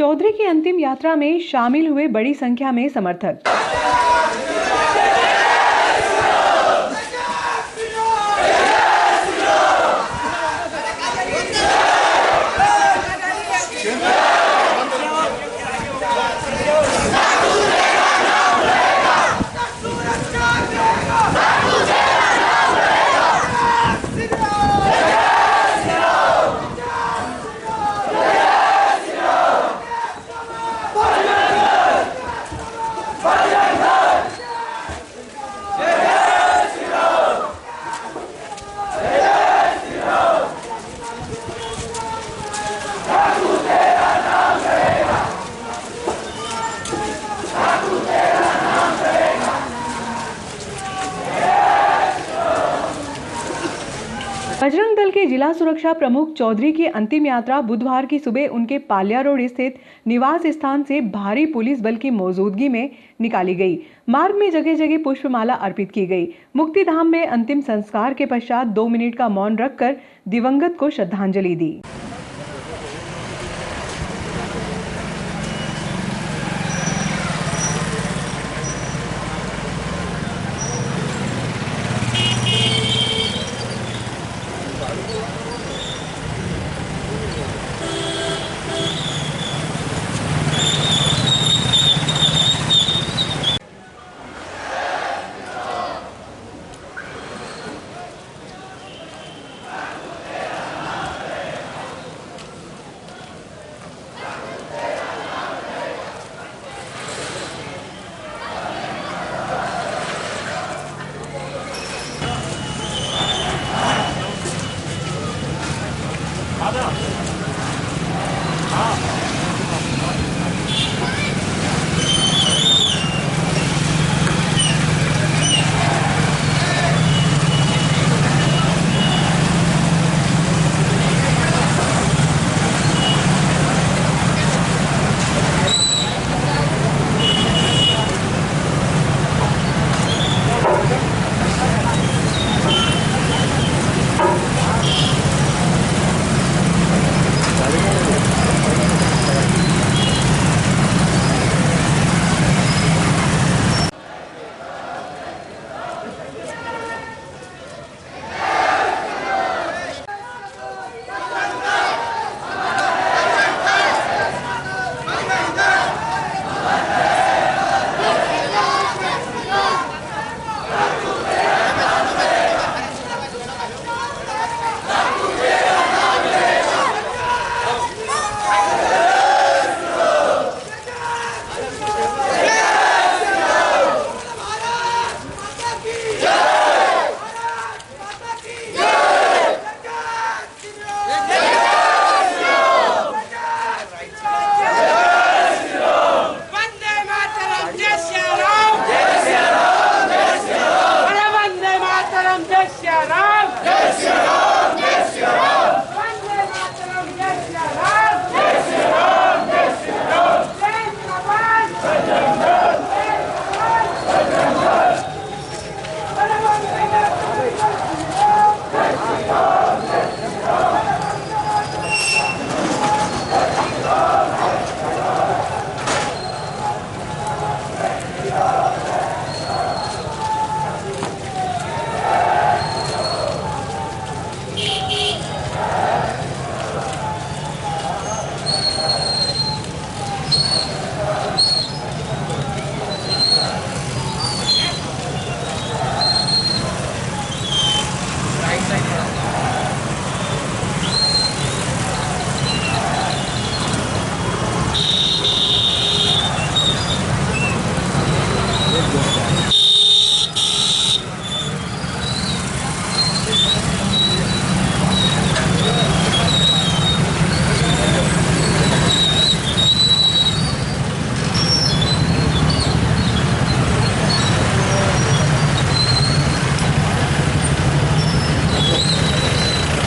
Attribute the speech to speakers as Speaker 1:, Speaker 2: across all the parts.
Speaker 1: चौधरी की अंतिम यात्रा में शामिल हुए बड़ी संख्या में समर्थक। बजरंग दल के जिला सुरक्षा प्रमुख चौधरी की अंतिम यात्रा बुधवार की सुबह उनके पाल्या रोड स्थित निवास स्थान से भारी पुलिस बल की मौजूदगी में निकाली गई। मार्ग में जगह जगह पुष्पमाला अर्पित की गई। मुक्तिधाम में अंतिम संस्कार के पश्चात 2 मिनट का मौन रखकर दिवंगत को श्रद्धांजलि दी।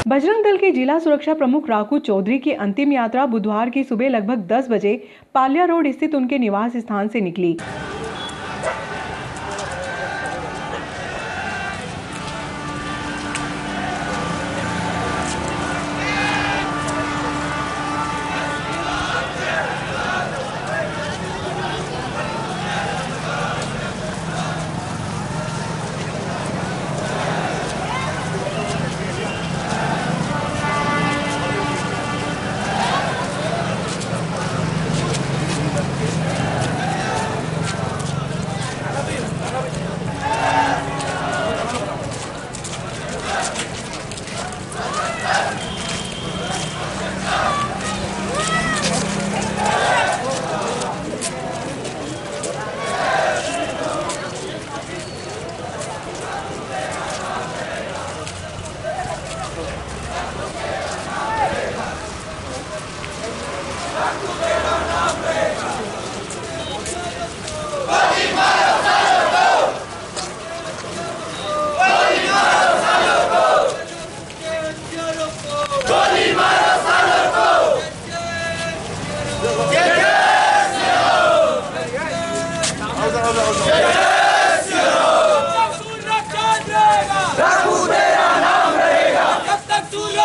Speaker 1: बजरंग दल के जिला सुरक्षा प्रमुख राकू चौधरी की अंतिम यात्रा बुधवार की सुबह लगभग 10 बजे पाल्या रोड स्थित उनके निवास स्थान से निकली।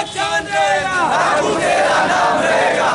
Speaker 2: निशान रहेगा, राघू तेरा नाम रहेगा।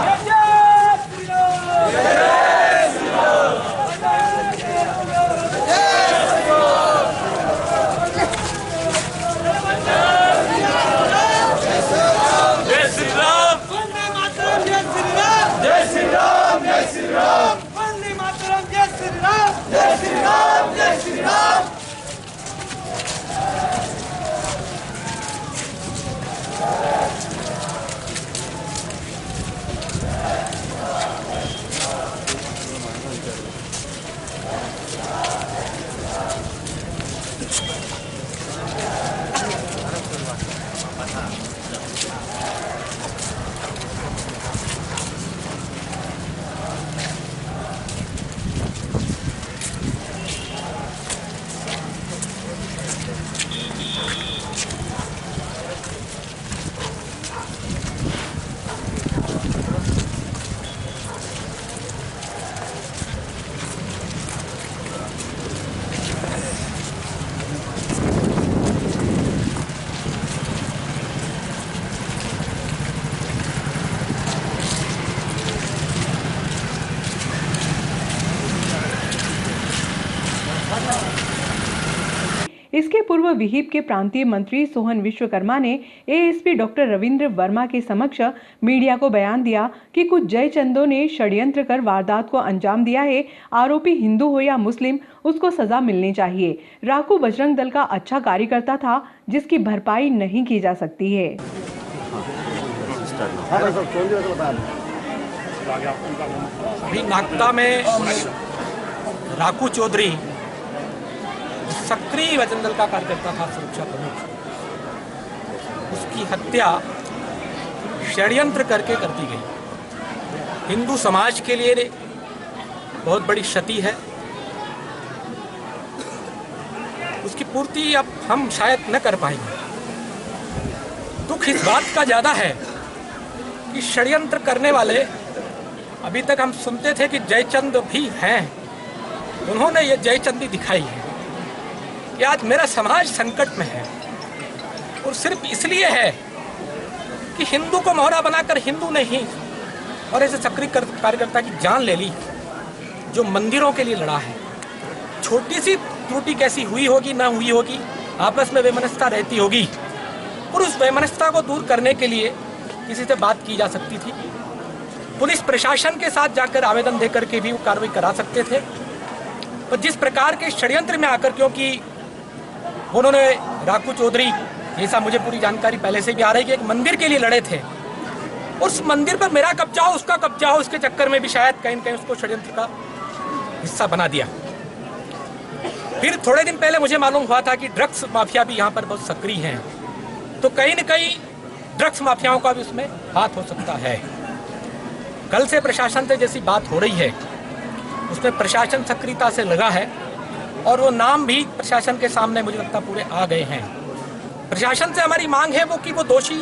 Speaker 1: इसके पूर्व विहिप के प्रांतीय मंत्री सोहन विश्वकर्मा ने एएसपी डॉक्टर रविंद्र वर्मा के समक्ष मीडिया को बयान दिया कि कुछ जयचंदों ने षड्यंत्र कर वारदात को अंजाम दिया है। आरोपी हिंदू हो या मुस्लिम, उसको सजा मिलनी चाहिए। राकू बजरंग दल का अच्छा कार्यकर्ता था जिसकी भरपाई नहीं की जा सकती है।
Speaker 3: अभी नागदा में राकू चौधरी सक्रिय बजरंग दल का कार्यकर्ता था, सुरक्षा प्रमुख, उसकी हत्या षड्यंत्र करके कर दी गई। हिंदू समाज के लिए बहुत बड़ी क्षति है। उसकी पूर्ति अब हम शायद न कर पाएंगे। दुख इस बात का ज़्यादा है कि षड्यंत्र करने वाले, अभी तक हम सुनते थे कि जयचंद भी हैं, उन्होंने ये जयचंदी दिखाई है कि आज मेरा समाज संकट में है और सिर्फ इसलिए है कि हिंदू को मोहरा बनाकर हिंदू नहीं और ऐसे सक्रिय कार्यकर्ता की जान ले ली जो मंदिरों के लिए लड़ा है। छोटी सी त्रुटि कैसी हुई होगी ना हुई होगी, आपस में वैमनस्यता रहती होगी और उस वैमनस्यता को दूर करने के लिए किसी से बात की जा सकती थी। पुलिस प्रशासन के साथ जाकर आवेदन देकर के भी वो कार्रवाई करा सकते थे। तो जिस प्रकार के षड्यंत्र में आकर, क्योंकि उन्होंने राकू चौधरी, जैसा मुझे पूरी जानकारी पहले से भी आ रही है, कि एक मंदिर के लिए लड़े थे। उस मंदिर पर मेरा कब्जा हो, उसका कब्जा हो, उसके चक्कर में भी शायद कहीं न कहीं उसको षड्यंत्र का हिस्सा बना दिया। फिर थोड़े दिन पहले मुझे मालूम हुआ था कि ड्रग्स माफिया भी यहाँ पर बहुत सक्रिय हैं, तो कहीं न कहीं ड्रग्स माफियाओं का भी उसमें हाथ हो सकता है। कल से प्रशासन से जैसी बात हो रही है, उसमें प्रशासन सक्रियता से लगा है और वो नाम भी प्रशासन के सामने मुझे लगता पूरे आ गए हैं। प्रशासन से हमारी मांग है कि वो दोषी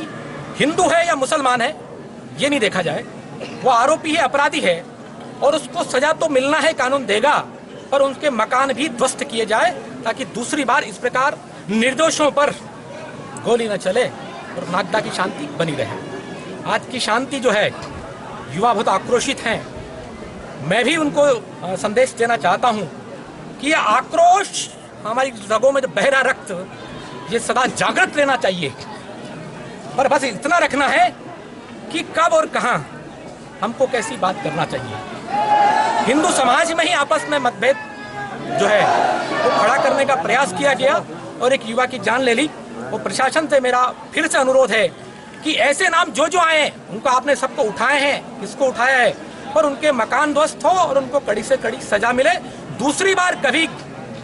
Speaker 3: हिंदू है या मुसलमान है, ये नहीं देखा जाए। वो आरोपी है, अपराधी है और उसको सजा तो मिलना है, कानून देगा, पर उनके मकान भी ध्वस्त किए जाए ताकि दूसरी बार इस प्रकार निर्दोषों पर गोली न चले और नागदा की शांति बनी रहे। आज की शांति जो है, युवा बहुत आक्रोशित हैं। मैं भी उनको संदेश देना चाहता हूं कि ये आक्रोश, हमारी रगों में जो बह रहा रक्त, ये सदा जागृत रहना चाहिए। पर बस इतना रखना है कि कब और कहां हमको कैसी बात करना चाहिए। हिंदू समाज में ही आपस में मतभेद जो है वो खड़ा करने का प्रयास किया गया और एक युवा की जान ले ली। वो प्रशासन से मेरा फिर से अनुरोध है कि ऐसे नाम जो आए उनको आपने सबको उठाए हैं, किसको उठाया है, पर उनके मकान ध्वस्त हो और उनको कड़ी से कड़ी सजा मिले। दूसरी बार कभी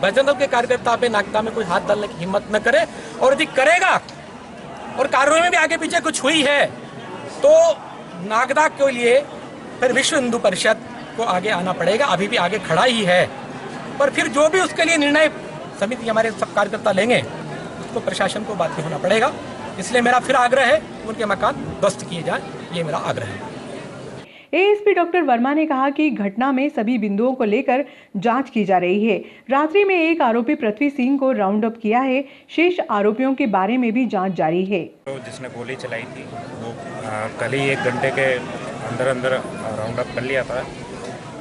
Speaker 3: बजरंग दल के कार्यकर्ता पे नागदा में कोई हाथ डालने की हिम्मत न करे, और यदि करेगा और कार्रवाई में भी आगे पीछे कुछ हुई है तो नागदा के लिए फिर विश्व हिंदू परिषद को आगे आना पड़ेगा। अभी भी आगे खड़ा ही है, पर फिर जो भी उसके लिए निर्णय समिति हमारे सब कार्यकर्ता लेंगे उसको प्रशासन को बाध्य होना पड़ेगा। इसलिए मेरा फिर आग्रह है कि उनके मकान ध्वस्त किए जाए, ये मेरा आग्रह है।
Speaker 1: एएसपी डॉक्टर वर्मा ने कहा कि घटना में सभी बिंदुओं को लेकर जांच की जा रही है। रात्रि में एक आरोपी पृथ्वी सिंह को राउंड अप किया है। शेष आरोपियों के बारे में भी जांच जारी है।
Speaker 4: तो जिसने गोली चलाई थी वो कल ही 1 घंटे के अंदर राउंड अप कर लिया था।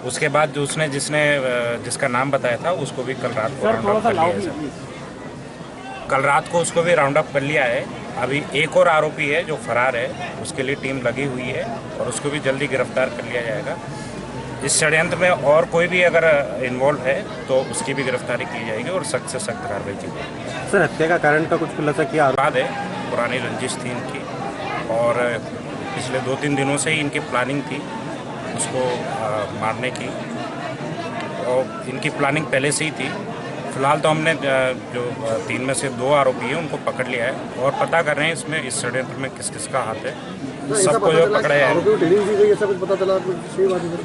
Speaker 4: उसके बाद जो जिसका नाम बताया था उसको भी कल रात को राउंड अप कर लिया है। कल रात को उसको भी राउंड अप कर लिया है। अभी एक और आरोपी है जो फरार है, उसके लिए टीम लगी हुई है और उसको भी जल्दी गिरफ्तार कर लिया जाएगा। इस षड्यंत्र में और कोई भी अगर इन्वॉल्व है तो उसकी भी गिरफ्तारी की जाएगी और सख्त से सख्त कार्रवाई की जाएगी।
Speaker 5: सर, हत्या का कारण का कुछ खुलासा किया?
Speaker 4: बाद है, पुरानी रंजिश थी इनकी और पिछले 2-3 दिनों से ही इनकी प्लानिंग थी उसको मारने की, और इनकी प्लानिंग पहले से ही थी। फिलहाल तो हमने जो 3 में से 2 आरोपी हैं उनको पकड़ लिया है और पता कर रहे हैं इसमें इस षड्यंत्र में किस किस का हाथ है। सबको जो पकड़े हैं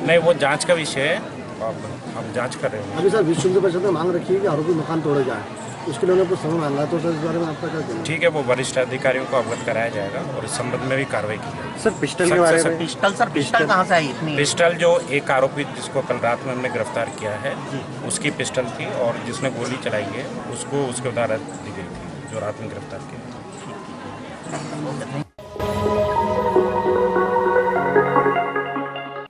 Speaker 4: नहीं, वो जांच का विषय है, हम जांच कर रहे हैं।
Speaker 5: अभी सर विश्व हिंदू परिषद ने मांग रखी है कि आरोपी मकान तोड़े जाए, उसके लिए उन्हें कुछ समय मांगा, तो सर इस बारे में आपका क्या कहना है?
Speaker 4: ठीक है, वो वरिष्ठ अधिकारियों को अवगत कराया जाएगा और इस संबंध में भी कार्रवाई की जाएगी।
Speaker 5: सर, पिस्टल के बारे में?
Speaker 6: पिस्टल कहाँ से आई इतनी?
Speaker 4: पिस्टल जो एक आरोपी जिसको कल रात में हमने गिरफ्तार किया है उसकी पिस्टल थी, और जिसने गोली चलाई है उसको उसके उदाहरण दी गई थी जो रात में गिरफ्तार किया।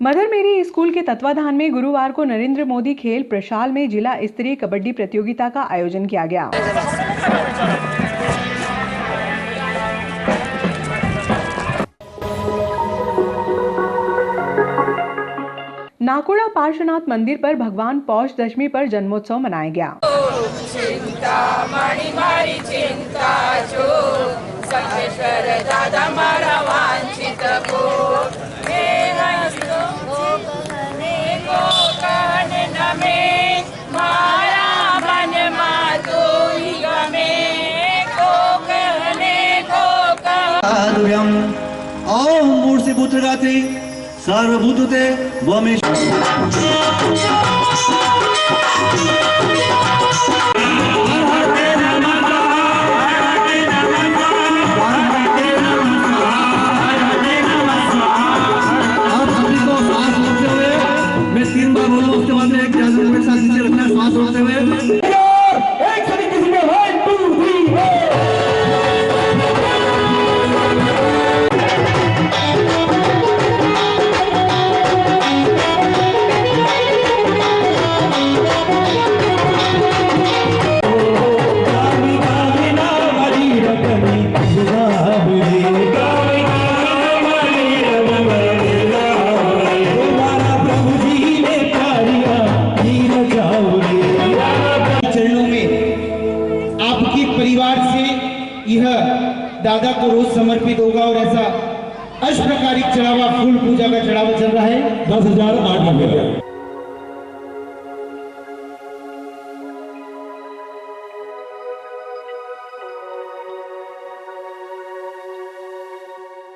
Speaker 1: मदर मेरी स्कूल के तत्वाधान में गुरुवार को नरेंद्र मोदी खेल प्रशाल में जिला स्तरीय कबड्डी प्रतियोगिता का आयोजन किया गया। नाकोड़ा पार्श्वनाथ मंदिर पर भगवान पौष दशमी पर जन्मोत्सव मनाया गया।
Speaker 7: ओम मूर्ति पुत्रगात्री सर्वभूतते वमे मैं 3 बार बोलूं, उसके बाद में एक जादू के साथ नीचे रखना, सांस रोकते हुए।
Speaker 8: परिवार से यह दादा को रोज समर्पित होगा और ऐसा अष्टप्रकारिक चढ़ावा, फूल पूजा का चढ़ावा चल रहा है। 10,008 रुपये।